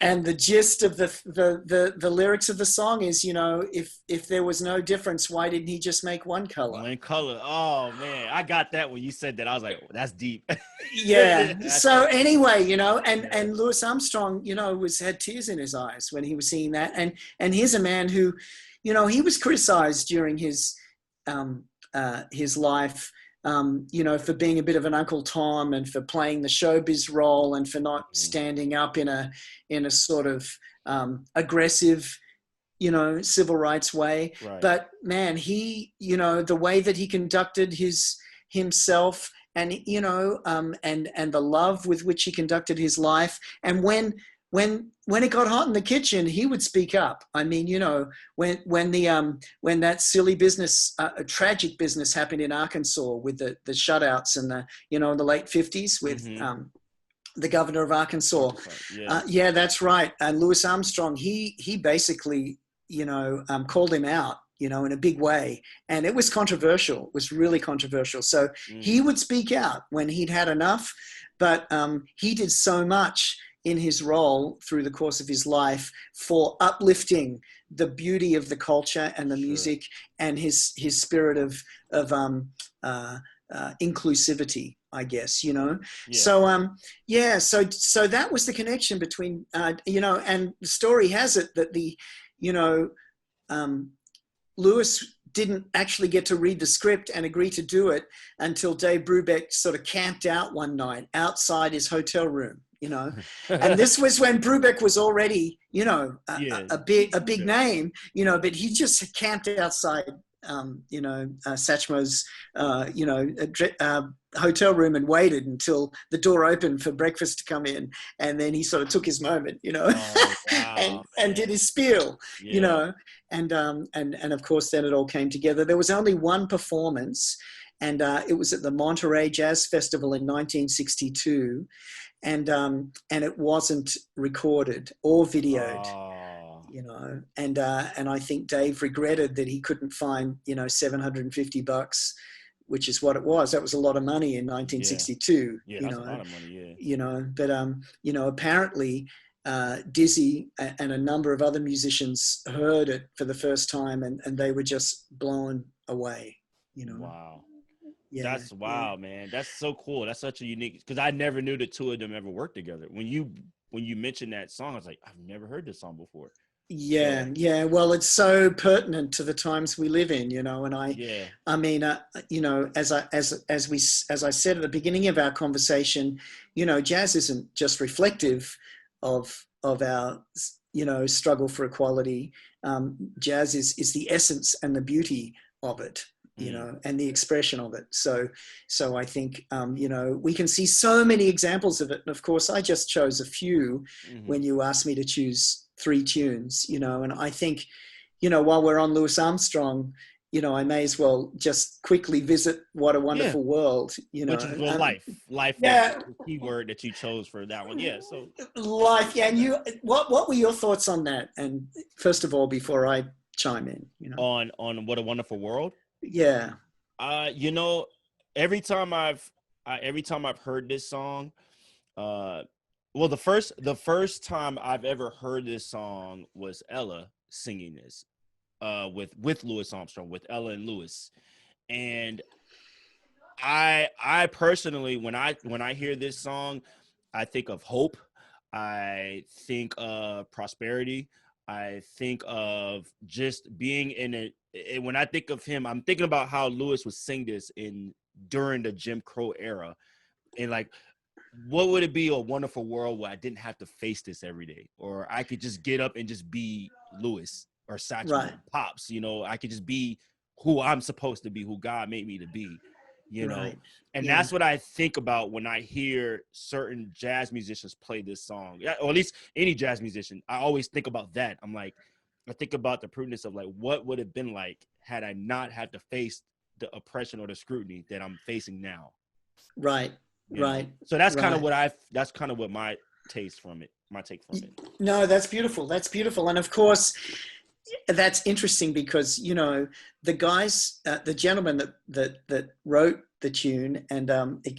and the gist of the lyrics of the song is, you know, if there was no difference, why didn't he just make one color? One color. Oh man, I got that when you said that. I was like, oh, that's deep. So anyway, you know, and Louis Armstrong, you know, had tears in his eyes when he was seeing that. And here's a man who, you know, he was criticized during his life, you know, for being a bit of an Uncle Tom and for playing the showbiz role and for not standing up in a sort of aggressive, you know, civil rights way. But man, he, you know, the way that he conducted himself and, you know, and the love with which he conducted his life. And when it got hot in the kitchen, he would speak up. I mean, you know, when that silly business, tragic business happened in Arkansas with the shutouts and the, you know, in the late 50s with the governor of Arkansas. Yeah, that's right. And Louis Armstrong, he basically, you know, called him out, you know, in a big way. And it was controversial. It was really controversial. So he would speak out when he'd had enough, but he did so much in his role through the course of his life for uplifting the beauty of the culture and the music and his spirit of inclusivity, I guess, you know? So that was the connection between, you know, and the story has it that you know, Louis didn't actually get to read the script and agree to do it until Dave Brubeck sort of camped out one night outside his hotel room, you know. And this was when Brubeck was already, you know, a big name, you know, but he just camped outside, you know, Satchmo's, you know, hotel room and waited until the door opened for breakfast to come in. And then he sort of took his moment, you know, and did his spiel, you know, and of course, then it all came together. There was only one performance, and it was at the Monterey Jazz Festival in 1962. And it wasn't recorded or videoed, you know, and I think Dave regretted that he couldn't find, you know, $750, which is what it was. That was a lot of money in 1962. Yeah, that's a lot of money. But apparently Dizzy and a number of other musicians heard it for the first time, and they were just blown away. Wow. Yeah, That's wow, man. That's so cool. That's such a unique, because I never knew the two of them ever worked together. When you mentioned that song, I was like, I've never heard this song before. Yeah, yeah. Well, it's so pertinent to the times we live in, and I mean, as I said at the beginning of our conversation, jazz isn't just reflective of our, struggle for equality. Jazz is the essence and the beauty of it, and the expression of it. So I think, we can see so many examples of it. And of course, I just chose a few when you asked me to choose 3 tunes, and I think, while we're on Louis Armstrong, I may as well just quickly visit What a Wonderful World, Which is life. Yeah. The key word that you chose for that one. Yeah. So life. Yeah. And what were your thoughts on that? And first of all, before I chime in, on What a Wonderful World. Yeah. Every time I've heard this song, well, the first time I've ever heard this song was Ella singing this, with Louis Armstrong, with Ella and Louis, and I personally, when I hear this song, I think of hope, I think of prosperity, I think of just being in it. When I think of him, I'm thinking about how Louis would sing this during the Jim Crow era, and like, what would it be a wonderful world where I didn't have to face this every day, or I could just get up and just be Louis or Satchel, right. Pops, I could just be who I'm supposed to be, who God made me to be, Right. And that's what I think about when I hear certain jazz musicians play this song, or at least any jazz musician. I always think about that. I think about the prudence of like, what would it have been like had I not had to face the oppression or the scrutiny that I'm facing now. Right. Right. So that's kind of what my take from it. No, that's beautiful. That's beautiful. And of course, that's interesting because, the guys, the gentleman that wrote the tune, and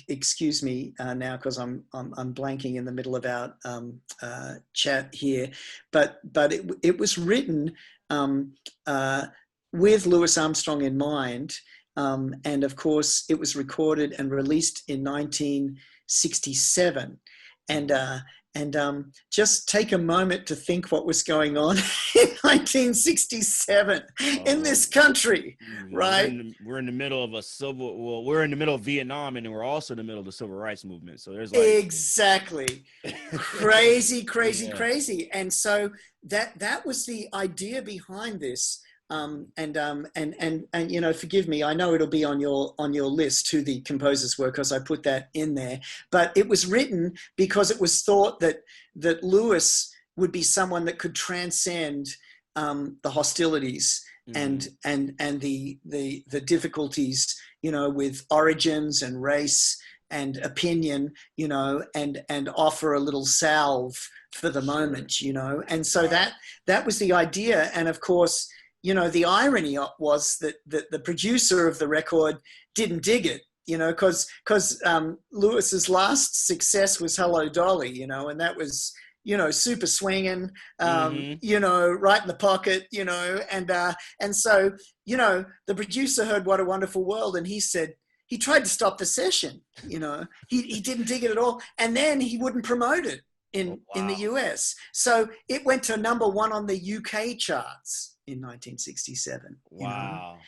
excuse me now because I'm blanking in the middle of our chat here, but it was written with Louis Armstrong in mind. And of course, it was recorded and released in 1967. And just take a moment to think what was going on in 1967 in this country, right? We're in the middle of we're in the middle of Vietnam, and then we're also in the middle of the civil rights movement. So there's like exactly crazy. And so that was the idea behind this. And forgive me, I know it'll be on your list, to the composer's work, because I put that in there, but it was written because it was thought that Louis would be someone that could transcend the hostilities and the difficulties, with origins and race and opinion, and offer a little salve for the moment, and so that was the idea. And of course, the irony was that the producer of the record didn't dig it, because Louis's last success was Hello Dolly, and that was, super swinging, right in the pocket, and so, the producer heard What a Wonderful World, and he said, he tried to stop the session, he didn't dig it at all. And then he wouldn't promote it in the US. So it went to number 1 on the UK charts in 1967. Wow.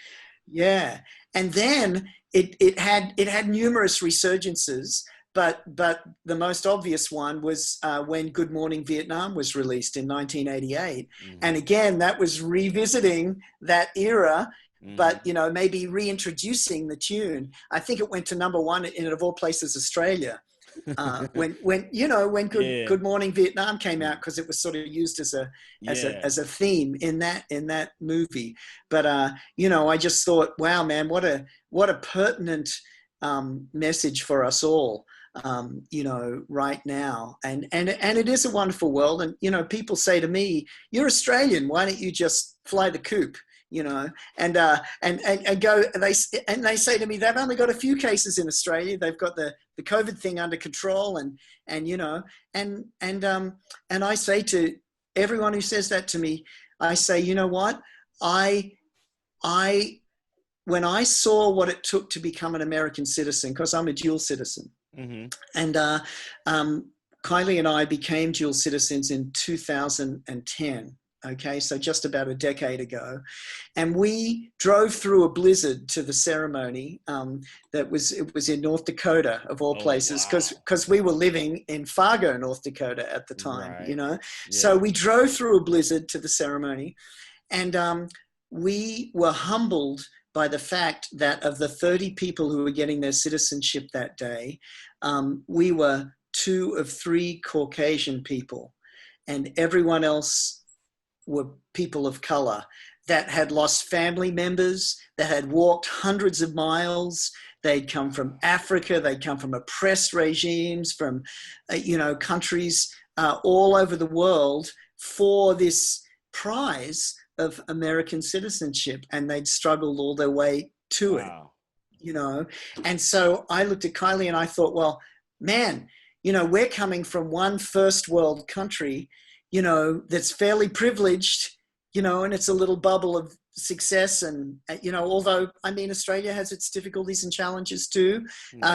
Yeah. And then it had numerous resurgences, but the most obvious one was when Good Morning Vietnam was released in 1988. And again, that was revisiting that era, but maybe reintroducing the tune. I think it went to number 1 in, of all places, Australia. when Good Morning Vietnam came out, because it was sort of used as a theme in that movie. But I just thought, wow, man, what a pertinent message for us all, right now. And it is a wonderful world. And people say to me, "You're Australian. Why don't you just fly the coop?" and go. They say to me, they've only got a few cases in Australia. They've got the COVID thing under control, and I say to everyone who says that to me, I say, you know what, when I saw what it took to become an American citizen, because I'm a dual citizen, and Kylie and I became dual citizens in 2010. Okay, so just about a decade ago, and we drove through a blizzard to the ceremony. It was in North Dakota, of all places, because we were living in Fargo, North Dakota at the time. Right. Yeah. So we drove through a blizzard to the ceremony, and we were humbled by the fact that of the 30 people who were getting their citizenship that day, we were 2 of 3 Caucasian people, and everyone else were people of color that had lost family members, that had walked hundreds of miles. They'd come from Africa. They'd come from oppressed regimes, from, countries all over the world for this prize of American citizenship. And they'd struggled all their way to it, And so I looked at Kylie and I thought, well, man, we're coming from one first world country, that's fairly privileged, and it's a little bubble of success. And, although, Australia has its difficulties and challenges too,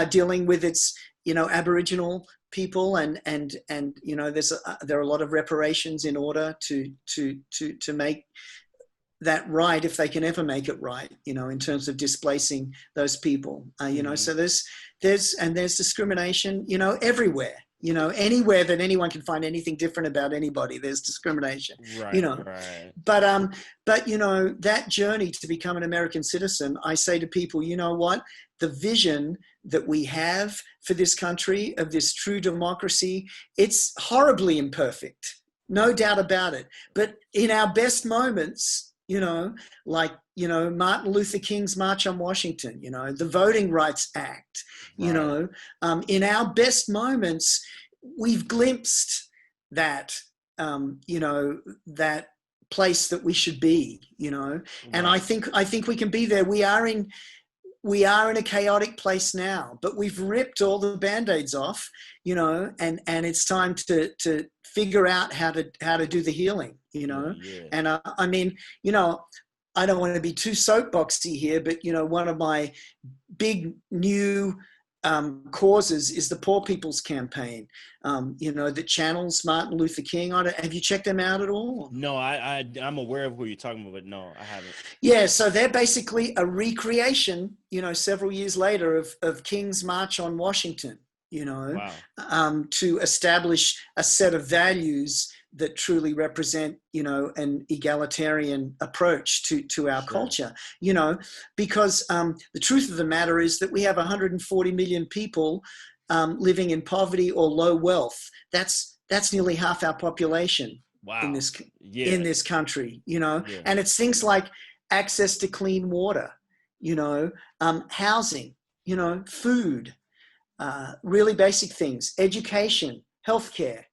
dealing with its, Aboriginal people and there are a lot of reparations in order to make that right, if they can ever make it right, in terms of displacing those people, so there's discrimination, everywhere. Anywhere that anyone can find anything different about anybody, there's discrimination. Right. But that journey to become an American citizen, I say to people, you know what? The vision that we have for this country, of this true democracy, it's horribly imperfect, no doubt about it. But in our best moments, Martin Luther King's March on Washington, the Voting Rights Act, in our best moments, we've glimpsed that, that place that we should be, and I think we can be there. We are in a chaotic place now, but we've ripped all the Band-Aids off, and it's time to figure out how to do the healing, And I don't want to be too soapboxy here, but one of my big new causes is the Poor People's Campaign, that channels Martin Luther King. Have you checked them out at all? No, I'm aware of who you're talking about, but no, I haven't. Yeah, so they're basically a recreation, several years later of King's March on Washington, to establish a set of values that truly represent, an egalitarian approach to our culture, because the truth of the matter is that we have 140 million people living in poverty or low wealth. That's nearly half our population in this country, and it's things like access to clean water, housing, food, really basic things, education, healthcare,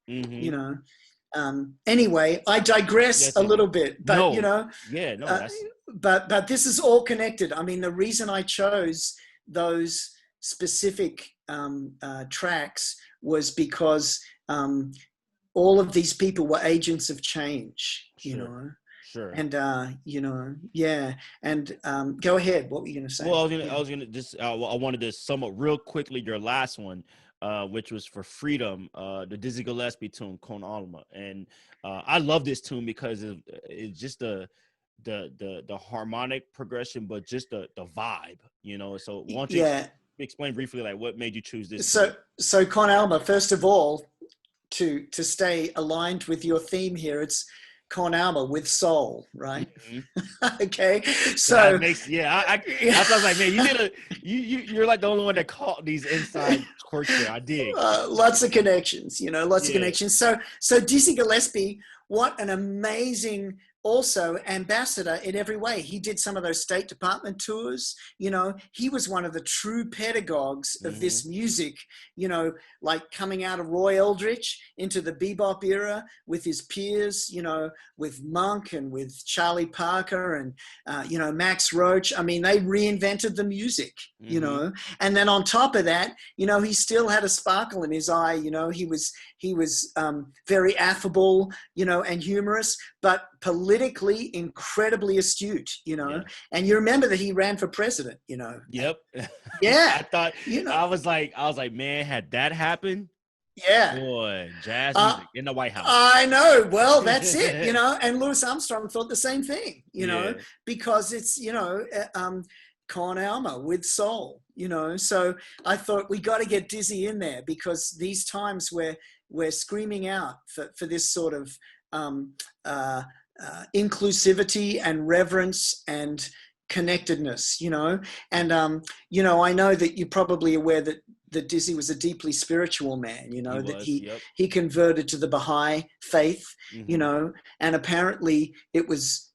anyway, I digress a little bit, but but this is all connected. The reason I chose those specific tracks was because all of these people were agents of change, Sure. And and go ahead. What were you going to say? Well, I was gonna just I wanted to sum up real quickly your last one, which was for Freedom, the Dizzy Gillespie tune, Con Alma, and I love this tune because it's just the harmonic progression, but just the vibe, So why don't you explain briefly, like, what made you choose this? So Con Alma, first of all, to stay aligned with your theme here, it's Con Alma with soul, right? Okay, so that makes, I was like, man, you're like the only one that caught these inside quirks there. I dig. Lots of connections, lots of connections. So Dizzy Gillespie, what an amazing also ambassador in every way. He did some of those State Department tours. You know, he was one of the true pedagogues of this music, you know, like coming out of Roy Eldridge into the bebop era with his peers, you know, with Monk and with Charlie Parker and, you know, Max Roach. I mean, they reinvented the music, you know, and then on top of that, you know, he still had a sparkle in his eye. You know, he was very affable, you know, and humorous, but politically incredibly astute, you know. And you remember that he ran for president, you know. Yep. Yeah. I thought, you know, I was like, man, had that happened, yeah. boy, jazz music in the White House. I know. Well, that's it, you know. And Louis Armstrong thought the same thing, you know, because it's, you know, Con Alma with soul, you know. So I thought we got to get Dizzy in there, because these times where we're screaming out for this sort of inclusivity and reverence and connectedness, you know. And you know, I know that you're probably aware that Dizzy was a deeply spiritual man, you know, he converted to the Baha'i faith, you know, and apparently it was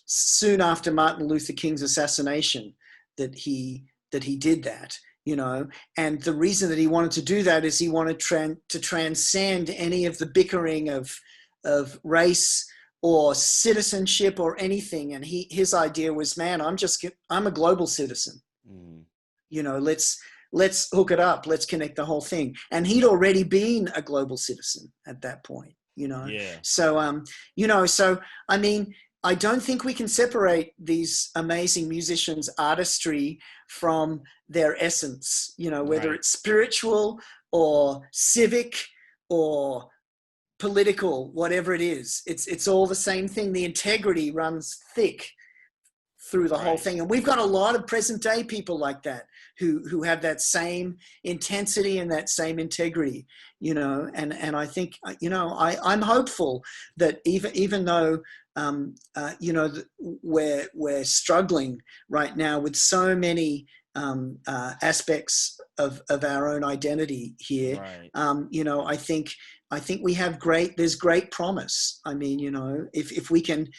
soon after Martin Luther King's assassination that he did that, you know. And the reason that he wanted to do that is he wanted to transcend any of the bickering of race or citizenship or anything. And his idea was, man, I'm a global citizen. You know, let's hook it up. Let's connect the whole thing. And he'd already been a global citizen at that point, you know. So, you know, so, I mean, I don't think we can separate these amazing musicians' artistry from their essence, you know, whether it's spiritual or civic or political, whatever it is. It's all the same thing. The integrity runs thick through the whole thing. And we've got a lot of present day people like that who have that same intensity and that same integrity, you know. And I think, you know, I'm hopeful that even though, you know, we're struggling right now with so many aspects of our own identity here, you know, I think there's great promise. I mean, you know, if we can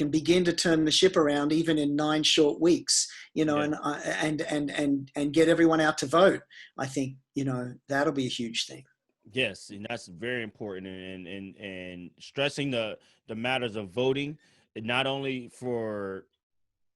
begin to turn the ship around, even in 9 short weeks, you know, and get everyone out to vote, I think, you know, that'll be a huge thing. Yes, and that's very important, and stressing the matters of voting, not only for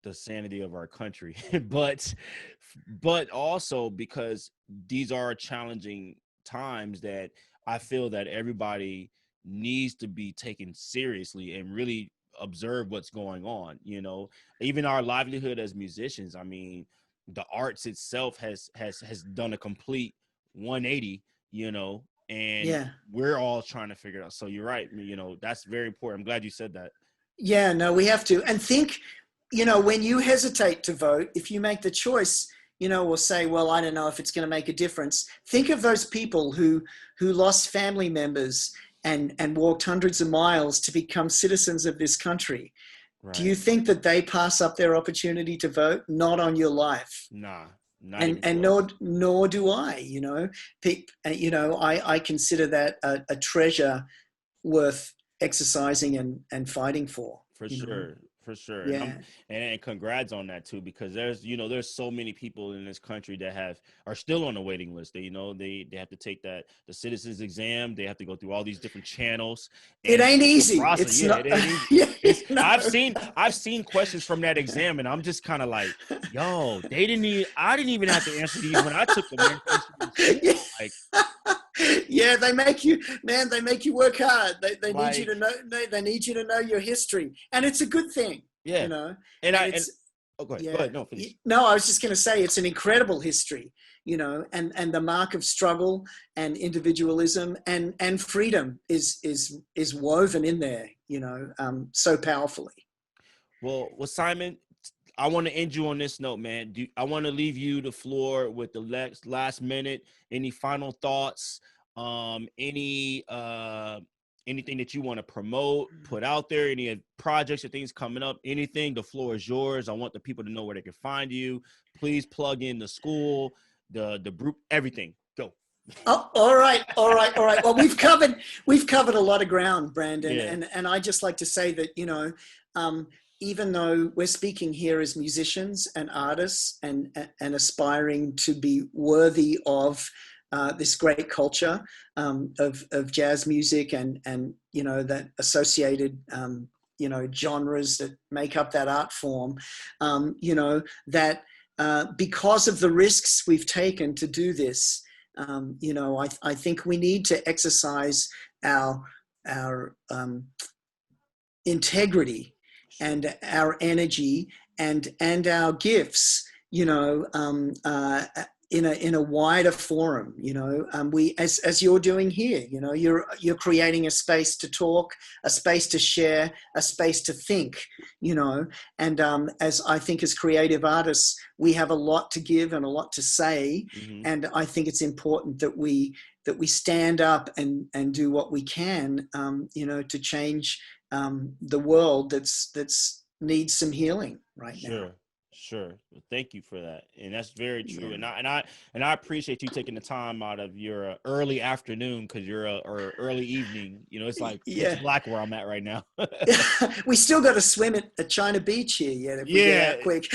the sanity of our country, but also because these are challenging times that I feel that everybody needs to be taken seriously and really observe what's going on. You know, even our livelihood as musicians. I mean, the arts itself has done a complete 180. You know, and we're all trying to figure it out. So you're right. You know, that's very important. I'm glad you said that. Yeah, no, we have to. And think, you know, when you hesitate to vote, if you make the choice, you know, or say, well, I don't know if it's going to make a difference. Think of those people who lost family members and walked hundreds of miles to become citizens of this country. Do you think that they pass up their opportunity to vote? Not on your life. Nah. And nor do I, you know. You know, I consider that a treasure worth exercising and fighting for. For sure. Know? For sure. Yeah. And congrats on that too, because there's so many people in this country that are still on the waiting list. They, you know, they have to take the citizens exam. They have to go through all these different channels. It ain't easy. It's not. It ain't easy. No. I've seen questions from that exam, and I'm just kind of like, yo, I didn't even have to answer these when I took them. Like, yeah, they make you work hard. They need you to know. They need you to know your history, and it's a good thing. Yeah, you know. Go ahead. Go ahead. No, finish. No, I was just going to say it's an incredible history, you know, and the mark of struggle and individualism and freedom is woven in there, you know, so powerfully. Well, Simon, I want to end you on this note, man. I want to leave you the floor with the last minute. Any final thoughts? Anything that you want to promote, put out there? Any projects or things coming up? Anything? The floor is yours. I want the people to know where they can find you. Please plug in the school, the group, everything. Go. Oh, all right, all right, all right. Well, we've covered a lot of ground, Brandon, Yeah, and I just like to say that um, even though we're speaking here as musicians and artists and aspiring to be worthy of this great culture of jazz music and that associated genres that make up that art form, that because of the risks we've taken to do this. I think we need to exercise our integrity sure. and our energy and our gifts, in a wider forum. We as you're doing here. You're creating a space to talk, a space to share, a space to think. And as I think as creative artists, we have a lot to give and a lot to say, Hmm. and I think it's important that we stand up and do what we can, to change the world that's needs some healing right now. Sure, sure. Well, thank you for that, and that's very true. Yeah, And I appreciate you taking the time out of your early afternoon because you're or early evening. It's like pitch yeah. black where I'm at right now. We still got to swim at China Beach here yet if we get Yeah, out quick.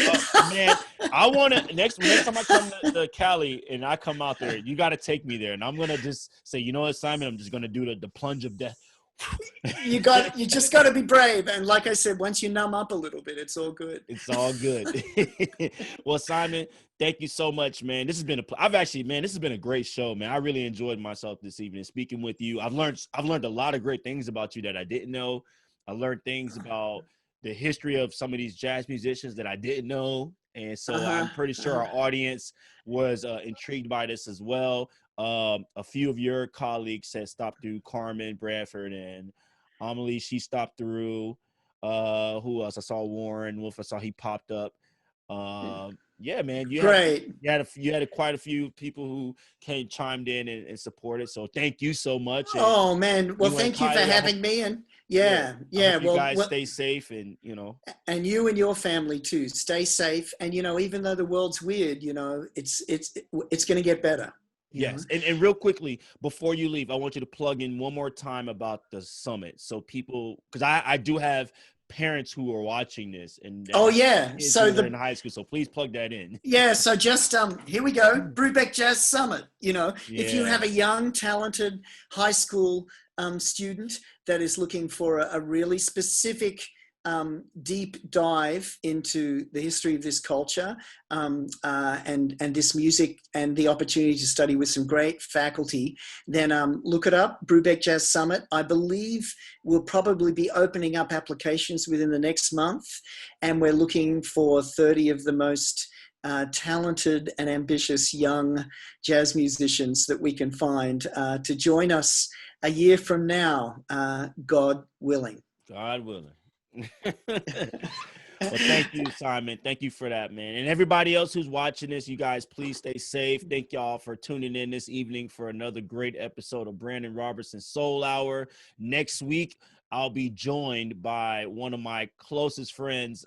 man. I want to next time I come to Cali and I come out there, you got to take me there, and I'm gonna just say, you know what, Simon, I'm just gonna do the plunge of death. You just got to be brave, and like I said, once you numb up a little bit, it's all good. It's all good. Well, Simon, thank you so much, man. This has been this has been a great show, man. I really enjoyed myself this evening speaking with you. I've learned a lot of great things about you that I didn't know. I learned things about the history of some of these jazz musicians that I didn't know. And so Uh-huh, I'm pretty sure uh-huh. our audience was intrigued by this as well. A few of your colleagues had stopped through, Carmen Bradford and Amelie. She stopped through. Who else? I saw Warren Wolf. I saw he popped up. Yeah, man, Great. you had quite a few people who came chimed in and supported. So thank you so much. And Oh man, well, you and thank you for Kylie, having me, and yeah, yeah, I yeah. hope you Well, guys stay safe and and you and your family too. Stay safe, and even though the world's weird, it's going to get better. You know. yes. And real quickly before you leave, I want you to plug in one more time about the summit. So people, because I do have parents who are watching this and that Oh have yeah. kids So who are in high school. So please plug that in. so just here we go. Brubeck Jazz Summit. If you Yeah. have a young, talented high school student that is looking for a really specific deep dive into the history of this culture, and this music, and the opportunity to study with some great faculty, then look it up. Brubeck Jazz Summit. I believe we'll probably be opening up applications within the next month, and we're looking for 30 of the most talented and ambitious young jazz musicians that we can find to join us a year from now, God willing. God willing. Well, thank you, Simon. Thank you for that, man. And everybody else who's watching this, you guys, please stay safe. Thank y'all for tuning in this evening for another great episode of Brandon Robertson Soul Hour. Next week, I'll be joined by one of my closest friends,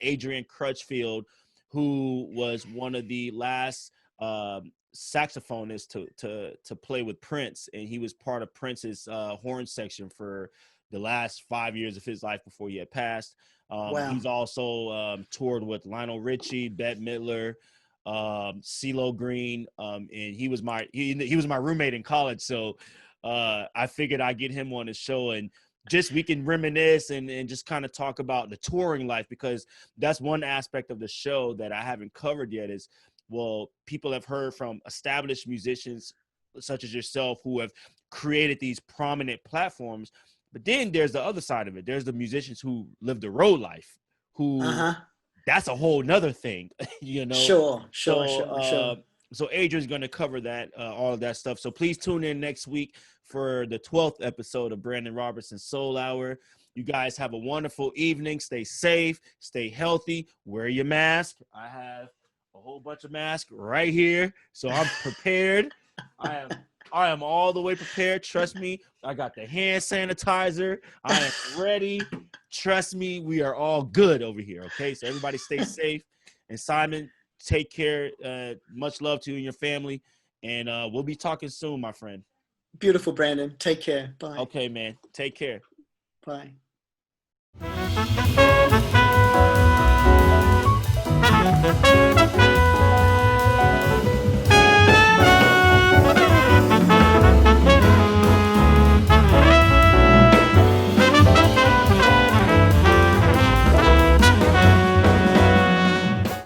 Adrian Crutchfield, who was one of the last saxophonists to play with Prince, and he was part of Prince's horn section for the last 5 years of his life before he had passed. Wow. He's also toured with Lionel Richie, Bette Midler, CeeLo Green, and he was my roommate in college. So I figured I'd get him on the show and just we can reminisce and just kind of talk about the touring life, because that's one aspect of the show that I haven't covered yet. Is, well, people have heard from established musicians such as yourself who have created these prominent platforms. But then there's the other side of it. There's the musicians who live the road life, who Uh-huh. that's a whole nother thing, Sure, sure, So, sure, sure. so Adrian's going to cover that, all of that stuff. So please tune in next week for the 12th episode of Brandon Robertson Soul Hour. You guys have a wonderful evening. Stay safe, stay healthy, wear your mask. I have a whole bunch of masks right here, so I'm prepared. I am all the way prepared. Trust me. I got the hand sanitizer. I am ready. Trust me, we are all good over here. Okay, so everybody stay safe. And Simon, take care. Much love to you and your family. And we'll be talking soon, my friend. Beautiful, Brandon. Take care. Bye. Okay, man. Take care. Bye.